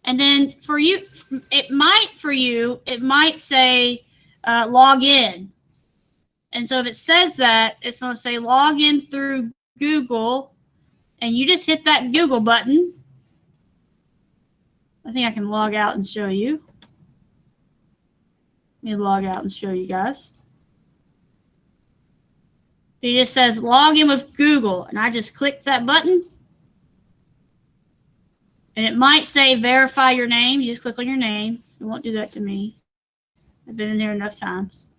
And then for you, it might say log in. And so if it says that, it's going to say log in through Google, and you just hit that Google button. I think I can log out and show you. Let me log out and show you guys. It just says log in with Google, and I just click that button. And it might say verify your name. You just click on your name. It won't do that to me. I've been in there enough times.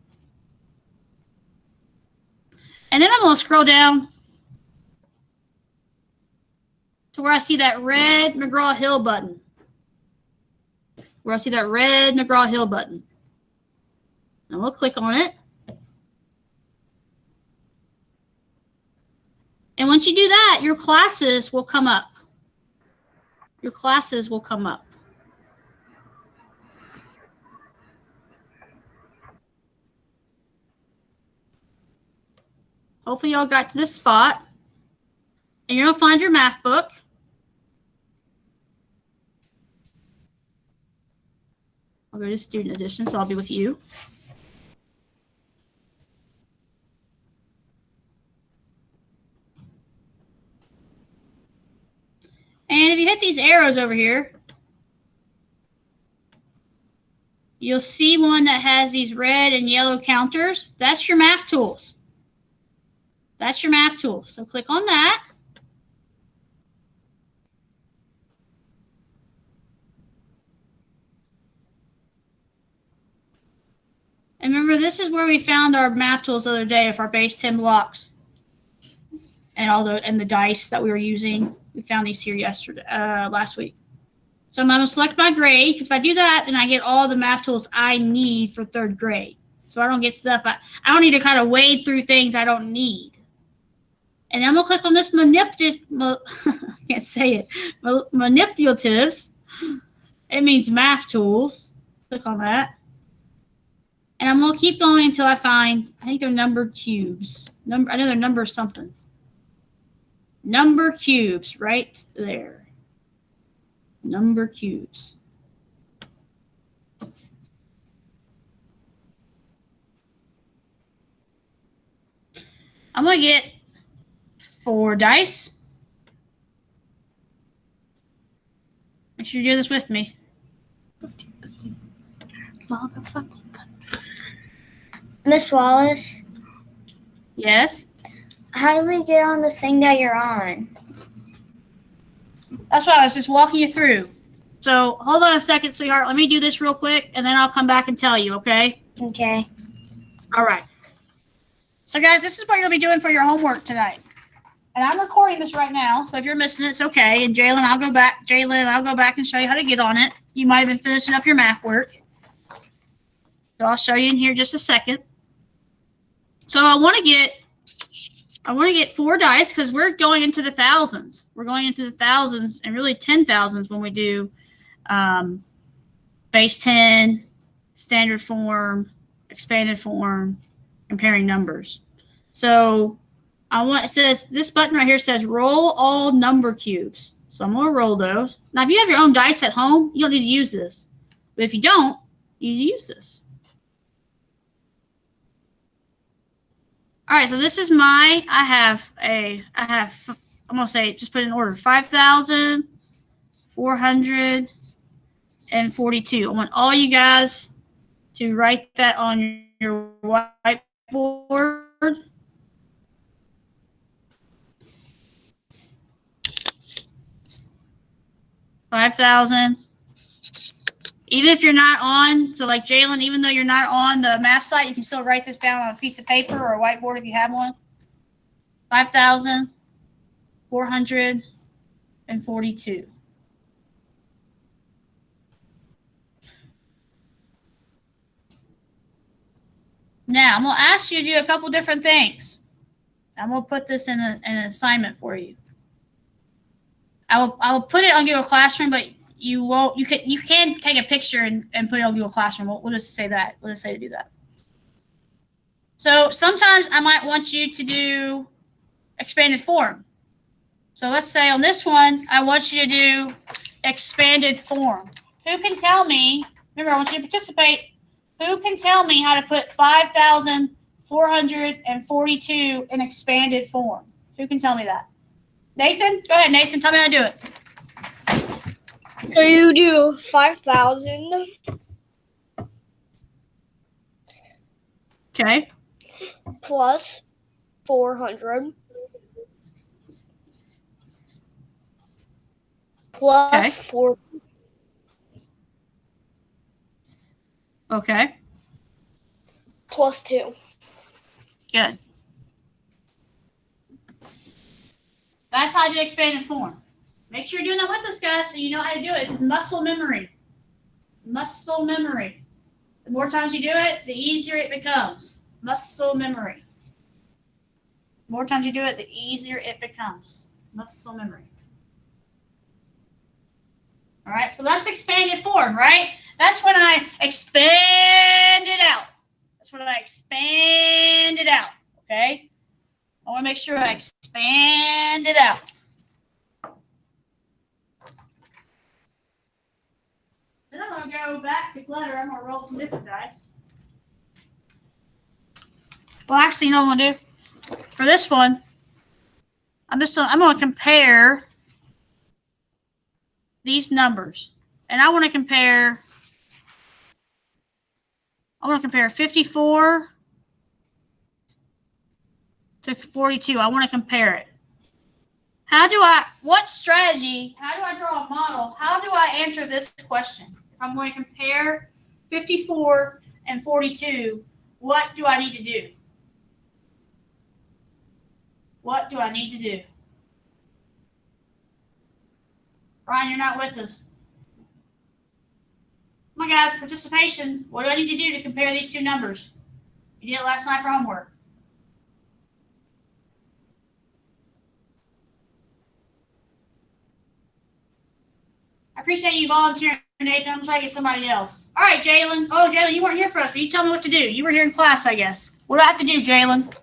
And then I'm going to scroll down to where I see that red McGraw-Hill button. Where I see that red McGraw-Hill button. And we'll click on it. And once you do that, your classes will come up. Your classes will come up. Hopefully y'all got to this spot. And you're going to find your math book. I'll go to Student Edition, so I'll be with you. And if you hit these arrows over here, you'll see one that has these red and yellow counters. That's your math tools. That's your math tools. So click on that. And remember, this is where we found our math tools the other day of our base 10 blocks and the dice that we were using. We found these here last week. So I'm going to select my grade, because if I do that, then I get all the math tools I need for 3rd grade. So I don't get stuff, I don't need to kind of wade through things I don't need. And then I'm going to click on this manipulatives. It means math tools. Click on that. And I'm going to keep going until I find, I think they're numbered cubes. I know they're number something. Number cubes right there. Number cubes. I'm going to get 4 dice. Make sure you do this with me. Miss Wallace? Yes? How do we get on the thing that you're on? That's what I was just walking you through. So hold on a second, sweetheart. Let me do this real quick, and then I'll come back and tell you, okay? Okay. All right. So, guys, this is what you're going to be doing for your homework tonight. And I'm recording this right now, so if you're missing it, it's okay. And Jalen, I'll go back and show you how to get on it. You might have been finishing up your math work. So I'll show you in here just a second. So I want to get 4 dice, because we're going into the thousands. We're going into the thousands and really 10,000s when we do base 10, standard form, expanded form, comparing numbers. So it says, this button right here says roll all number cubes. So I'm going to roll those. Now, if you have your own dice at home, you don't need to use this. But if you don't, you use this. All right, so this is I'm going to say, just put it in order, 5,442. I want all you guys to write that on your whiteboard. $5,000. Even if you're not on, so like Jalen, even though you're not on the math site, you can still write this down on a piece of paper or a whiteboard if you have one. 5,442. Now, I'm going to ask you to do a couple different things. I'm going to put this in an assignment for you. I will put it on Google Classroom, but you can take a picture and put it on Google Classroom. We'll just say that. We'll just say to do that. So sometimes I might want you to do expanded form. So let's say on this one, I want you to do expanded form? Who can tell me? Remember, I want you to participate. Who can tell me how to put 5,442 in expanded form? Who can tell me that? Nathan? Go ahead, Nathan. Tell me how to do it. So you do 5,000 Okay. plus 400 plus Okay. 4 Okay. plus 2. Good. That's how I do expanded form. Make sure you're doing that with us, guys, so you know how to do it. This is muscle memory. Muscle memory. The more times you do it, the easier it becomes. Muscle memory. The more times you do it, the easier it becomes. Muscle memory. All right, so that's expanded form, right? That's when I expand it out. That's when I expand it out, okay? I want to make sure I expand it out. Then I'm going to go back to clutter. I'm going to roll some different dice. Well, actually, you know what I'm going to do? For this one, I'm going to compare these numbers. And I want to compare 54 to 42. I want to compare it. What strategy, how do I draw a model? How do I answer this question? If I'm going to compare 54 and 42, what do I need to do? What do I need to do? Brian, you're not with us. Come on, guys, participation. What do I need to do to compare these two numbers? You did it last night for homework. I appreciate you volunteering, Nathan. I'm trying to get somebody else. All right, Jalen. Oh, Jalen, you weren't here for us, but you tell me what to do. You were here in class, I guess. What do I have to do, Jalen?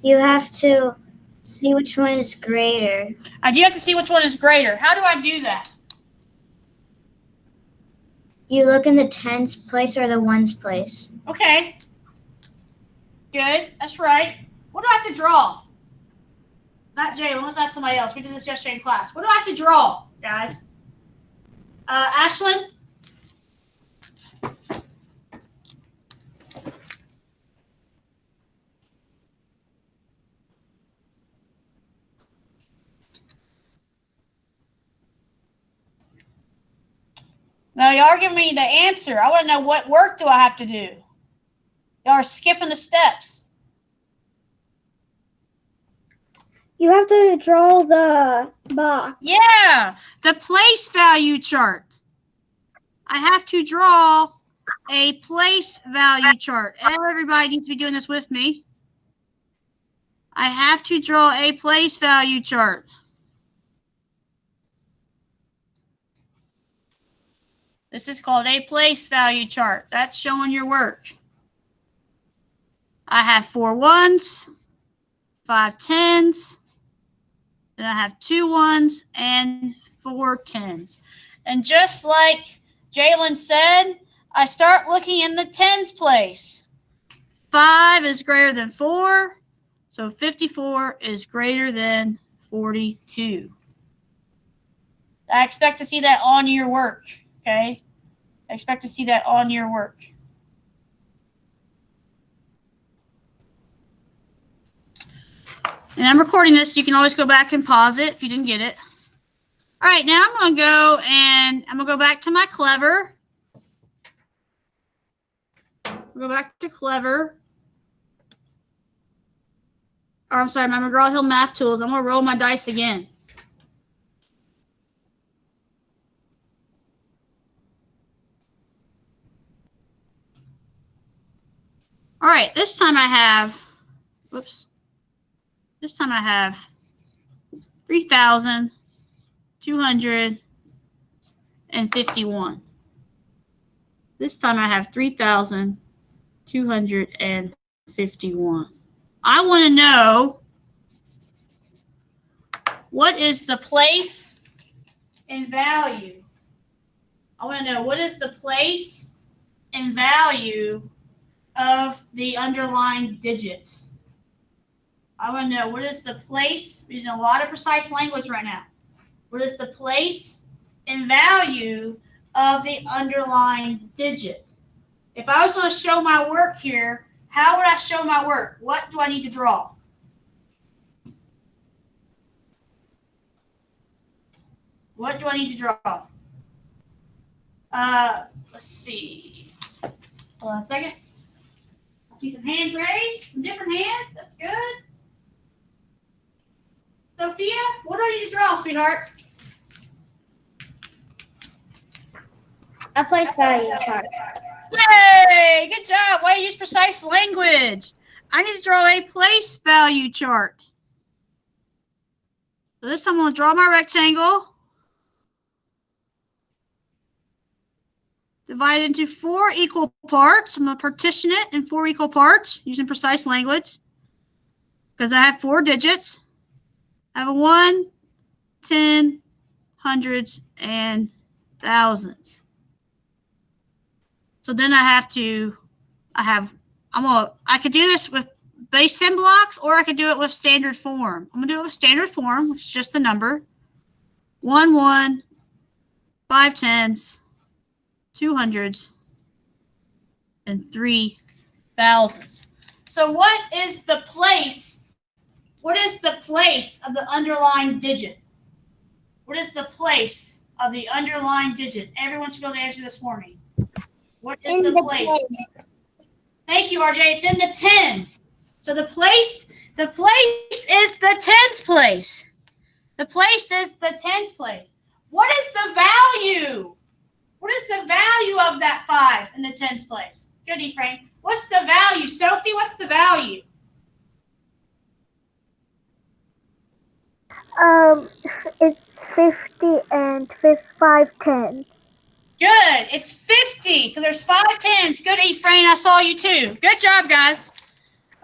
You have to see which one is greater. I do have to see which one is greater. How do I do that? You look in the tens place or the ones place. Okay. Good. That's right. What do I have to draw? Not Jalen. Let's ask somebody else. We did this yesterday in class. What do I have to draw, guys? Ashlyn? No, y'all are giving me the answer. I want to know what work do I have to do? Y'all are skipping the steps. You have to draw the box. Yeah, the place value chart. I have to draw a place value chart. Everybody needs to be doing this with me. I have to draw a place value chart. This is called a place value chart. That's showing your work. I have 4 ones, 5 tens, then I have 2 ones and 4 tens. And just like Jalen said, I start looking in the tens place. 5 is greater than 4, so 54 is greater than 42. I expect to see that on your work, okay? I expect to see that on your work. And I'm recording this, so you can always go back and pause it if you didn't get it. All right, now I'm going to go back to my Clever. We'll go back to Clever. Or I'm sorry, my McGraw-Hill Math Tools. I'm going to roll my dice again. All right, this time I have, this time I have 3,251. This time I have 3,251. I want to know what is the place in value? I want to know what is the place in value of the underlying digit. I want to know what is the place, using a lot of precise language right now. What is the place in value of the underlying digit? If I was going to show my work here, how would I show my work? What do I need to draw? What do I need to draw? Let's see. Hold on a second. I see some hands raised, some different hands. That's good. Sophia, what do I need to draw, sweetheart? A place value chart. Yay! Good job. Way to use precise language. I need to draw a place value chart. So this time I'm going to draw my rectangle. Divide it into 4 equal parts. I'm going to partition it in 4 equal parts using precise language because I have 4 digits. I have a 1, 10, hundreds, and thousands. So then I could do this with base 10 blocks, or I could do it with standard form. I'm going to do it with standard form, which is just the number. 1, 1, 5 tens, 2 hundreds, and 3 thousands. So what is the place? What is the place of the underlying digit? What is the place of the underlying digit? Everyone should be able to answer this for me. What is the place? Thank you, RJ. It's in the tens. So the place is the tens place. The place is the tens place. What is the value? What is the value of that 5 in the tens place? Good, Ephraim. What's the value? Sophie, what's the value? It's 50 and 5 tens. Good. It's 50 because there's 5 tens. Good, Ephraim. I saw you too. Good job, guys.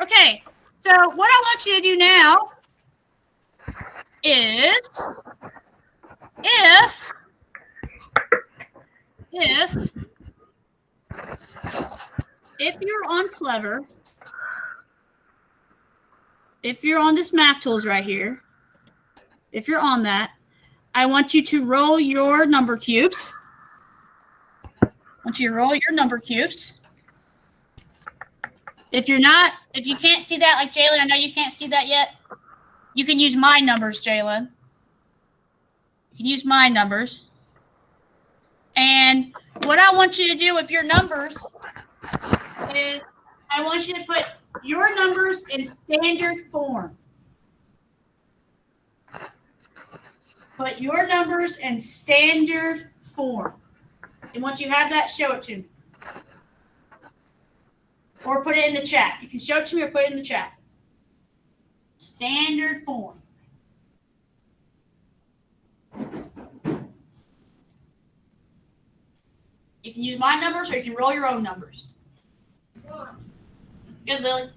Okay. So what I want you to do now is if you're on Clever, if you're on this Math Tools right here, if you're on that, I want you to roll your number cubes. I want you to roll your number cubes. If you can't see that, like Jalen, I know you can't see that yet. You can use my numbers, Jalen. You can use my numbers. And what I want you to do with your numbers is I want you to put your numbers in standard form. Put your numbers in standard form. And once you have that, show it to me. Or put it in the chat. You can show it to me or put it in the chat. Standard form. You can use my numbers or you can roll your own numbers. Good, Lily.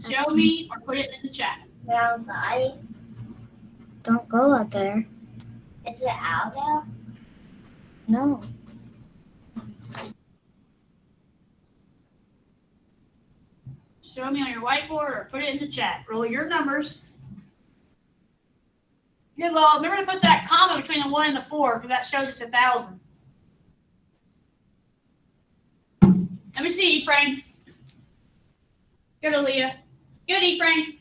Show me or put it in the chat. Outside. Don't go out there. Is it out there? No. Show me on your whiteboard or put it in the chat. Roll your numbers. Good, Lord. Remember to put that comma between the 1 and the 4 because that shows it's 1,000. Let me see, Ephraim. Good, Aaliyah. Good, Ephraim.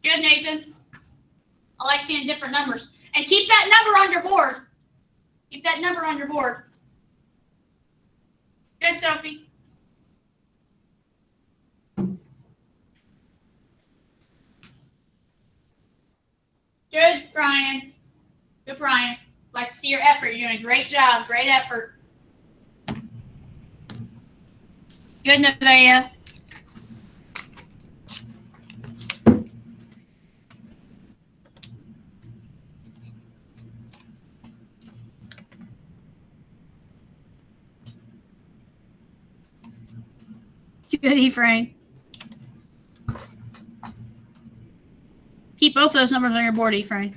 Good, Nathan. I like seeing different numbers. And keep that number on your board. Keep that number on your board. Good, Sophie. Good, Brian. Good, Brian. Like to see your effort. You're doing a great job. Great effort. Good, Nevaeh. Good, Ephraim. Keep both those numbers on your board, Ephraim.